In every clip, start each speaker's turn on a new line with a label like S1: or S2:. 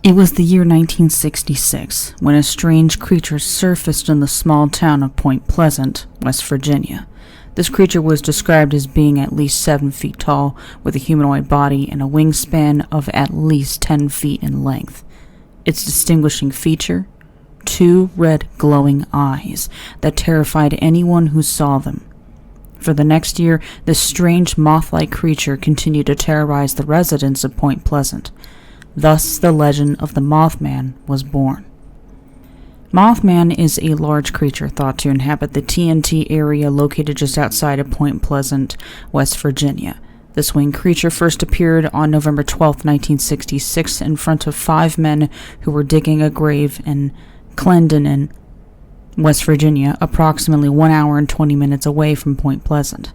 S1: It was the year 1966 when a strange creature surfaced in the small town of Point Pleasant, West Virginia. This creature was described as being at least 7 feet tall, with a humanoid body and a wingspan of at least 10 feet in length. Its distinguishing feature? 2 red glowing eyes that terrified anyone who saw them. For the next year, this strange moth-like creature continued to terrorize the residents of Point Pleasant. Thus, the legend of the Mothman was born. Mothman is a large creature thought to inhabit the TNT area located just outside of Point Pleasant, West Virginia. This winged creature first appeared on November 12, 1966, in front of 5 men who were digging a grave in Clendenin, West Virginia, approximately 1 hour and 20 minutes away from Point Pleasant.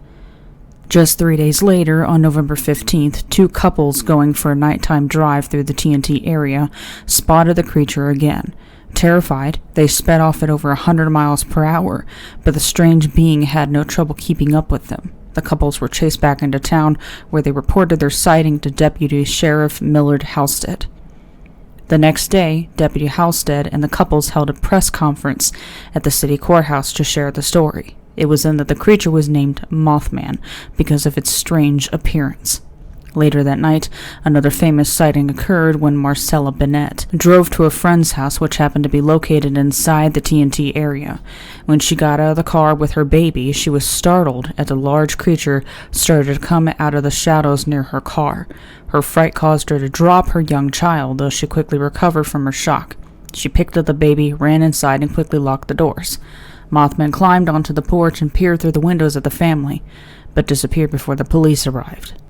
S1: Just 3 days later, on November 15th, 2 couples going for a nighttime drive through the TNT area spotted the creature again. Terrified, they sped off at over 100 miles per hour, but the strange being had no trouble keeping up with them. The couples were chased back into town, where they reported their sighting to Deputy Sheriff Millard Halstead. The next day, Deputy Halstead and the couples held a press conference at the city courthouse to share the story. It was then that the creature was named Mothman because of its strange appearance. Later that night, another famous sighting occurred when Marcella Bennett drove to a friend's house which happened to be located inside the TNT area. When she got out of the car with her baby, she was startled as a large creature started to come out of the shadows near her car. Her fright caused her to drop her young child, though she quickly recovered from her shock. She picked up the baby, ran inside, and quickly locked the doors. Mothman climbed onto the porch and peered through the windows at the family, but disappeared before the police arrived.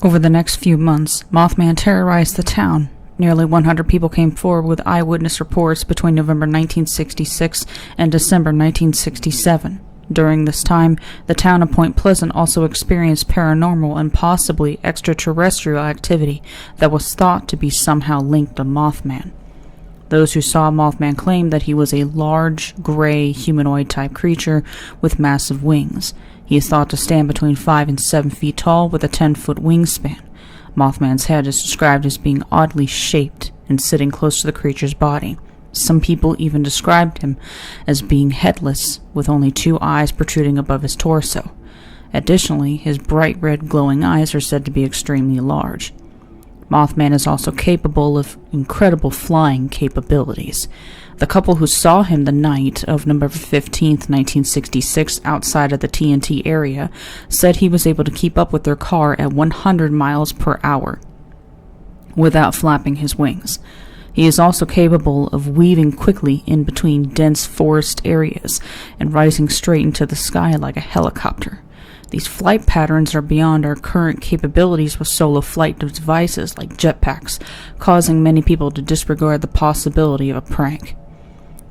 S1: Over the next few months, Mothman terrorized the town. Nearly 100 people came forward with eyewitness reports between November 1966 and December 1967. During this time, the town of Point Pleasant also experienced paranormal and possibly extraterrestrial activity that was thought to be somehow linked to Mothman. Those who saw Mothman claimed that he was a large, gray, humanoid-type creature with massive wings. He is thought to stand between 5 and 7 feet tall with a 10-foot wingspan. Mothman's head is described as being oddly shaped and sitting close to the creature's body. Some people even described him as being headless, with only 2 eyes protruding above his torso. Additionally, his bright red glowing eyes are said to be extremely large. Mothman is also capable of incredible flying capabilities. The couple who saw him the night of November 15, 1966, outside of the TNT area, said he was able to keep up with their car at 100 miles per hour without flapping his wings. He is also capable of weaving quickly in between dense forest areas and rising straight into the sky like a helicopter. These flight patterns are beyond our current capabilities with solo flight devices like jetpacks, causing many people to disregard the possibility of a prank.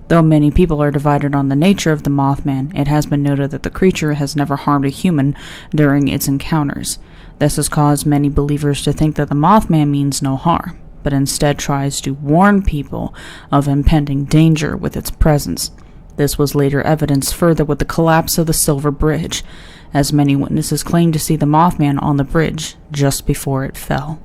S1: Though many people are divided on the nature of the Mothman, it has been noted that the creature has never harmed a human during its encounters. This has caused many believers to think that the Mothman means no harm, but instead tries to warn people of impending danger with its presence. This was later evidenced further with the collapse of the Silver Bridge, as many witnesses claimed to see the Mothman on the bridge just before it fell.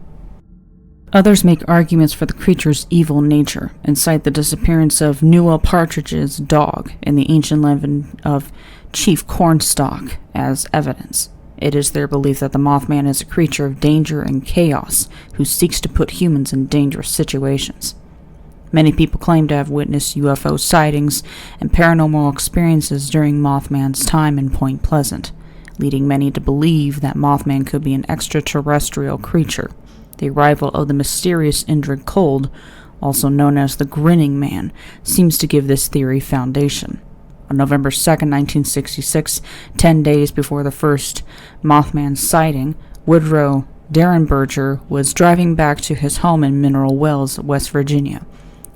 S1: Others make arguments for the creature's evil nature and cite the disappearance of Newell Partridge's dog and the ancient legend of Chief Cornstalk as evidence. It is their belief that the Mothman is a creature of danger and chaos who seeks to put humans in dangerous situations. Many people claim to have witnessed UFO sightings and paranormal experiences during Mothman's time in Point Pleasant, leading many to believe that Mothman could be an extraterrestrial creature. The arrival of the mysterious Indrid Cold, also known as the Grinning Man, seems to give this theory foundation. On November 2, 1966, 10 days before the first Mothman sighting, Woodrow Derenberger was driving back to his home in Mineral Wells, West Virginia,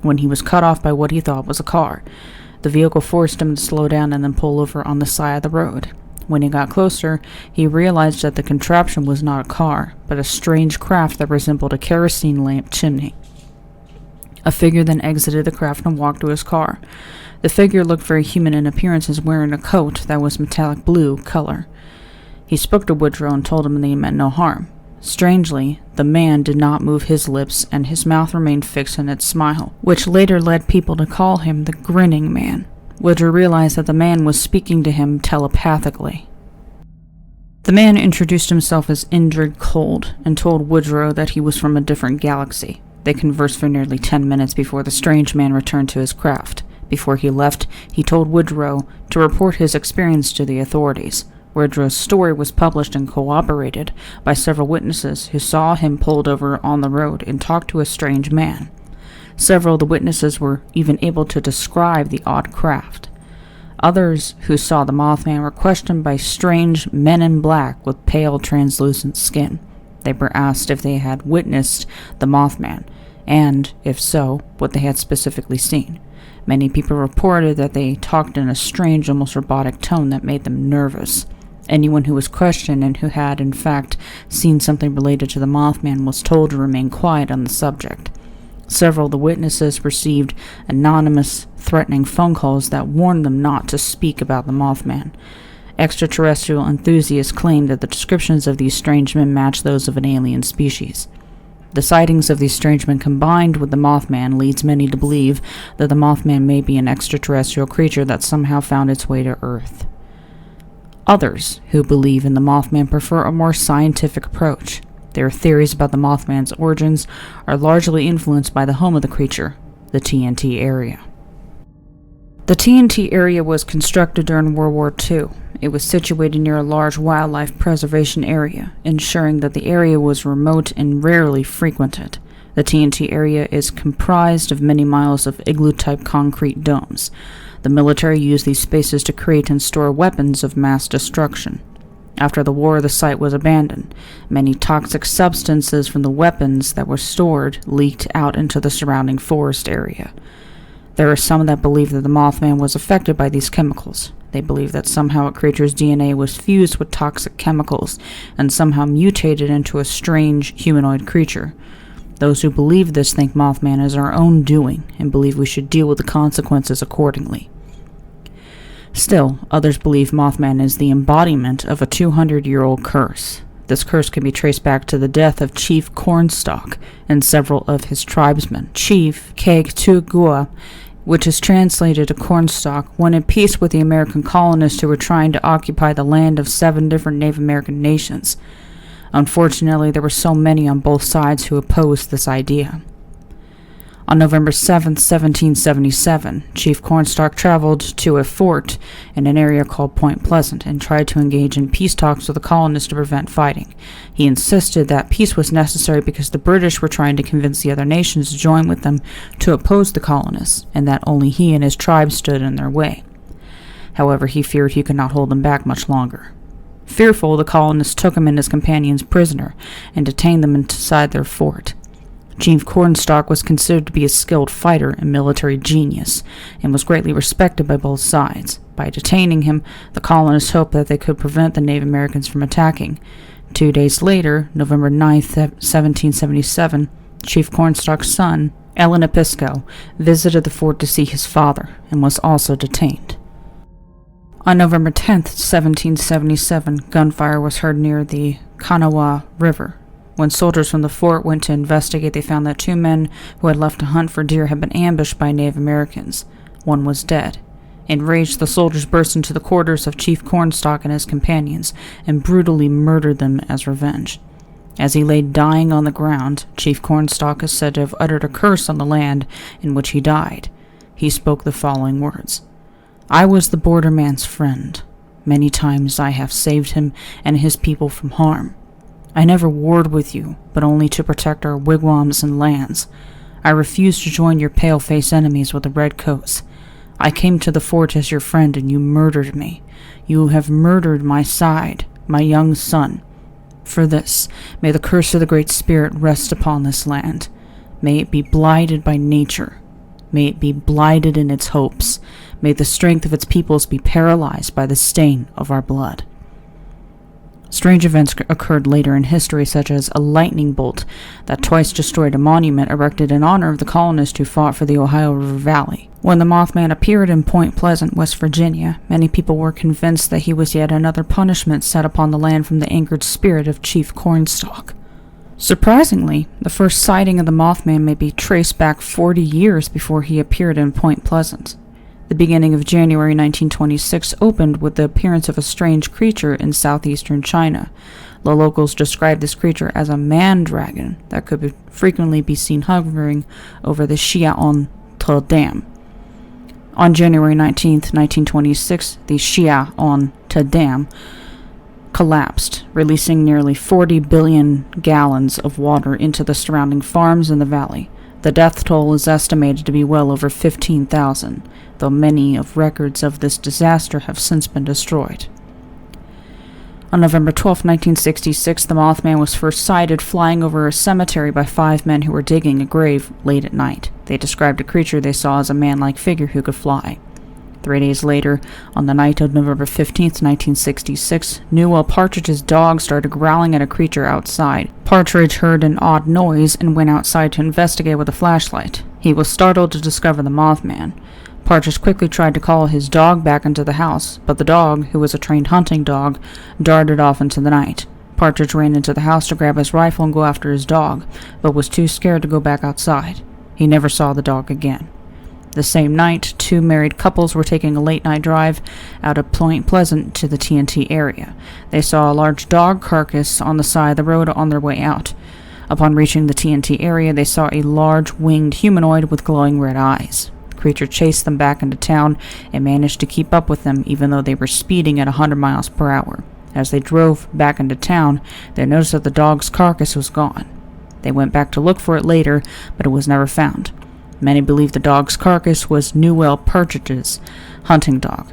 S1: when he was cut off by what he thought was a car. The vehicle forced him to slow down and then pull over on the side of the road. When he got closer, he realized that the contraption was not a car, but a strange craft that resembled a kerosene lamp chimney. A figure then exited the craft and walked to his car. The figure looked very human in appearance, as wearing a coat that was metallic blue color. He spoke to Woodrow and told him that he meant no harm. Strangely, the man did not move his lips and his mouth remained fixed in its smile, which later led people to call him the Grinning Man. Woodrow realized that the man was speaking to him telepathically. The man introduced himself as Indrid Cold and told Woodrow that he was from a different galaxy. They conversed for nearly 10 minutes before the strange man returned to his craft. Before he left, he told Woodrow to report his experience to the authorities. Woodrow's story was published and corroborated by several witnesses who saw him pulled over on the road and talk to a strange man. Several of the witnesses were even able to describe the odd craft. Others who saw the Mothman were questioned by strange men in black with pale, translucent skin. They were asked if they had witnessed the Mothman, and, if so, what they had specifically seen. Many people reported that they talked in a strange, almost robotic tone that made them nervous. Anyone who was questioned and who had, in fact, seen something related to the Mothman was told to remain quiet on the subject. Several of the witnesses received anonymous, threatening phone calls that warned them not to speak about the Mothman. Extraterrestrial enthusiasts claimed that the descriptions of these strange men matched those of an alien species. The sightings of these strange men combined with the Mothman leads many to believe that the Mothman may be an extraterrestrial creature that somehow found its way to Earth. Others who believe in the Mothman prefer a more scientific approach. Their theories about the Mothman's origins are largely influenced by the home of the creature, the TNT area. The TNT area was constructed during World War II. It was situated near a large wildlife preservation area, ensuring that the area was remote and rarely frequented. The TNT area is comprised of many miles of igloo-type concrete domes. The military used these spaces to create and store weapons of mass destruction. After the war, the site was abandoned. Many toxic substances from the weapons that were stored leaked out into the surrounding forest area. There are some that believe that the Mothman was affected by these chemicals. They believe that somehow a creature's DNA was fused with toxic chemicals and somehow mutated into a strange humanoid creature. Those who believe this think Mothman is our own doing and believe we should deal with the consequences accordingly. Still, others believe Mothman is the embodiment of a 200-year-old curse. This curse can be traced back to the death of Chief Cornstalk and several of his tribesmen. Chief Kegtugua, which is translated to Cornstalk, went in peace with the American colonists who were trying to occupy the land of 7 different Native American nations. Unfortunately, there were so many on both sides who opposed this idea. On November 7, 1777, Chief Cornstalk traveled to a fort in an area called Point Pleasant and tried to engage in peace talks with the colonists to prevent fighting. He insisted that peace was necessary because the British were trying to convince the other nations to join with them to oppose the colonists, and that only he and his tribe stood in their way. However, he feared he could not hold them back much longer. Fearful, the colonists took him and his companions prisoner and detained them inside their fort. Chief Cornstalk was considered to be a skilled fighter and military genius, and was greatly respected by both sides. By detaining him, the colonists hoped that they could prevent the Native Americans from attacking. 2 days later, November 9, 1777, Chief Cornstalk's son, Animotica, visited the fort to see his father, and was also detained. On November 10, 1777, gunfire was heard near the Kanawha River. When soldiers from the fort went to investigate, they found that 2 men who had left to hunt for deer had been ambushed by Native Americans. One was dead. Enraged, the soldiers burst into the quarters of Chief Cornstalk and his companions and brutally murdered them as revenge. As he lay dying on the ground, Chief Cornstalk is said to have uttered a curse on the land in which he died. He spoke the following words: "I was the borderman's friend. Many times I have saved him and his people from harm. I never warred with you, but only to protect our wigwams and lands. I refused to join your pale-face enemies with the redcoats. I came to the fort as your friend, and you murdered me. You have murdered my side, my young son. For this, may the curse of the Great Spirit rest upon this land. May it be blighted by nature. May it be blighted in its hopes. May the strength of its peoples be paralyzed by the stain of our blood." Strange events occurred later in history, such as a lightning bolt that twice destroyed a monument erected in honor of the colonists who fought for the Ohio River Valley. When the Mothman appeared in Point Pleasant, West Virginia, many people were convinced that he was yet another punishment set upon the land from the angered spirit of Chief Cornstalk. Surprisingly, the first sighting of the Mothman may be traced back 40 years before he appeared in Point Pleasant. The beginning of January 1926 opened with the appearance of a strange creature in southeastern China. The locals described this creature as a man-dragon that could frequently be seen hovering over the Xiao'an-te Dam. On January 19, 1926, the Xiao'an-te Dam collapsed, releasing nearly 40 billion gallons of water into the surrounding farms in the valley. The death toll is estimated to be well over 15,000, though many of records of this disaster have since been destroyed. On November 12, 1966, the Mothman was first sighted flying over a cemetery by 5 men who were digging a grave late at night. They described a creature they saw as a man-like figure who could fly. 3 days later, on the night of November 15, 1966, Newell Partridge's dog started growling at a creature outside. Partridge heard an odd noise and went outside to investigate with a flashlight. He was startled to discover the Mothman. Partridge quickly tried to call his dog back into the house, but the dog, who was a trained hunting dog, darted off into the night. Partridge ran into the house to grab his rifle and go after his dog, but was too scared to go back outside. He never saw the dog again. The same night, 2 married couples were taking a late-night drive out of Point Pleasant to the TNT area. They saw a large dog carcass on the side of the road on their way out. Upon reaching the TNT area, they saw a large winged humanoid with glowing red eyes. The creature chased them back into town and managed to keep up with them even though they were speeding at 100 miles per hour. As they drove back into town, they noticed that the dog's carcass was gone. They went back to look for it later, but it was never found. Many believe the dog's carcass was Newell Partridge's hunting dog.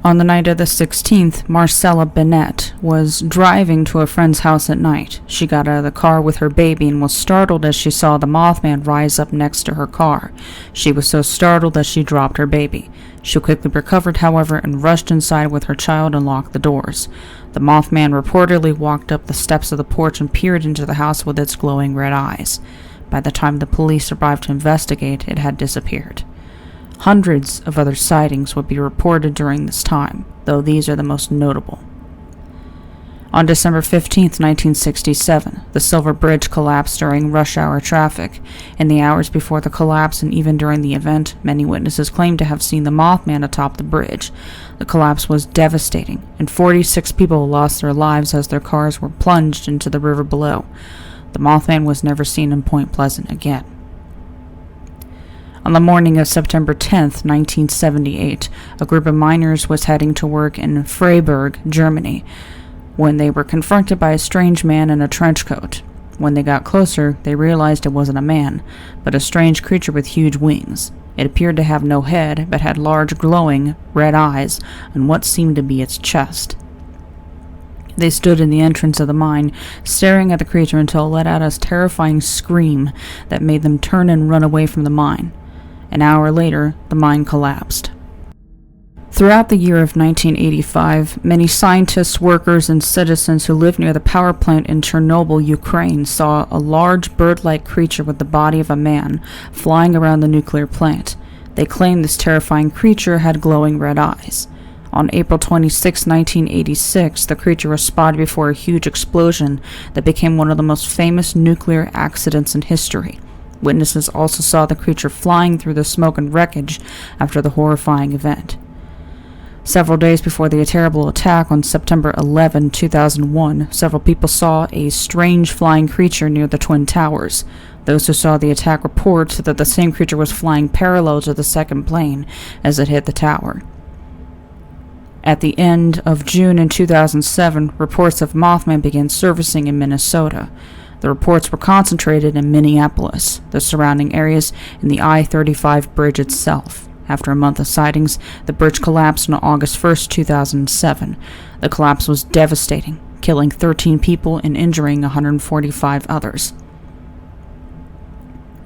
S1: On the night of the 16th, Marcella Bennett was driving to a friend's house at night. She got out of the car with her baby and was startled as she saw the Mothman rise up next to her car. She was so startled that she dropped her baby. She quickly recovered, however, and rushed inside with her child and locked the doors. The Mothman reportedly walked up the steps of the porch and peered into the house with its glowing red eyes. By the time the police arrived to investigate, it had disappeared. Hundreds of other sightings would be reported during this time, though these are the most notable. On December 15, 1967, the Silver Bridge collapsed during rush hour traffic. In the hours before the collapse and even during the event, many witnesses claimed to have seen the Mothman atop the bridge. The collapse was devastating, and 46 people lost their lives as their cars were plunged into the river below. The Mothman was never seen in Point Pleasant again. On the morning of September 10, 1978, a group of miners was heading to work in Freiburg, Germany, when they were confronted by a strange man in a trench coat. When they got closer, they realized it wasn't a man, but a strange creature with huge wings. It appeared to have no head, but had large glowing red eyes on what seemed to be its chest. They stood in the entrance of the mine, staring at the creature until it let out a terrifying scream that made them turn and run away from the mine. An hour later, the mine collapsed. Throughout the year of 1985, many scientists, workers, and citizens who lived near the power plant in Chernobyl, Ukraine, saw a large bird-like creature with the body of a man flying around the nuclear plant. They claimed this terrifying creature had glowing red eyes. On April 26, 1986, the creature was spotted before a huge explosion that became one of the most famous nuclear accidents in history. Witnesses also saw the creature flying through the smoke and wreckage after the horrifying event. Several days before the terrible attack on September 11, 2001, several people saw a strange flying creature near the Twin Towers. Those who saw the attack report that the same creature was flying parallel to the second plane as it hit the tower. At the end of June in 2007, reports of Mothman began surfacing in Minnesota. The reports were concentrated in Minneapolis, the surrounding areas, and the I-35 bridge itself. After a month of sightings, the bridge collapsed on August 1, 2007. The collapse was devastating, killing 13 people and injuring 145 others.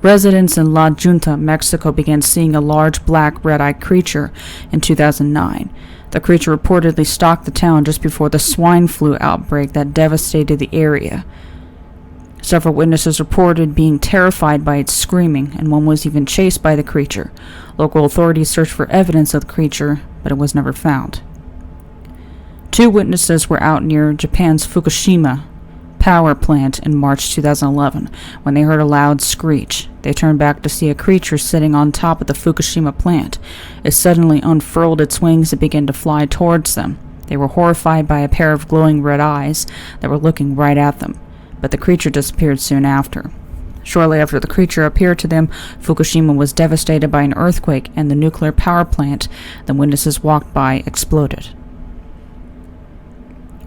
S1: Residents in La Junta, Mexico began seeing a large black red-eyed creature in 2009. The creature reportedly stalked the town just before the swine flu outbreak that devastated the area. Several witnesses reported being terrified by its screaming, and one was even chased by the creature. Local authorities searched for evidence of the creature, but it was never found. 2 witnesses were out near Japan's Fukushima power plant in March 2011 when they heard a loud screech. They turned back to see a creature sitting on top of the Fukushima plant. It suddenly unfurled its wings and began to fly towards them. They were horrified by a pair of glowing red eyes that were looking right at them, but the creature disappeared soon after. Shortly after the creature appeared to them, Fukushima was devastated by an earthquake and the nuclear power plant the witnesses walked by exploded.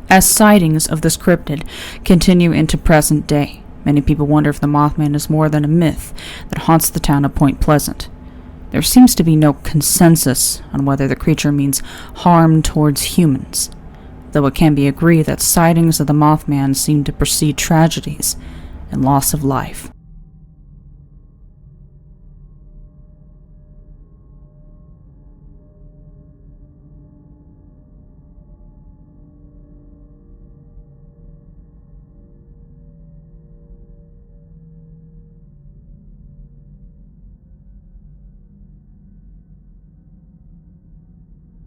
S1: As sightings of this cryptid continue into present day, many people wonder if the Mothman is more than a myth that haunts the town of Point Pleasant. There seems to be no consensus on whether the creature means harm towards humans, though it can be agreed that sightings of the Mothman seem to precede tragedies and loss of life.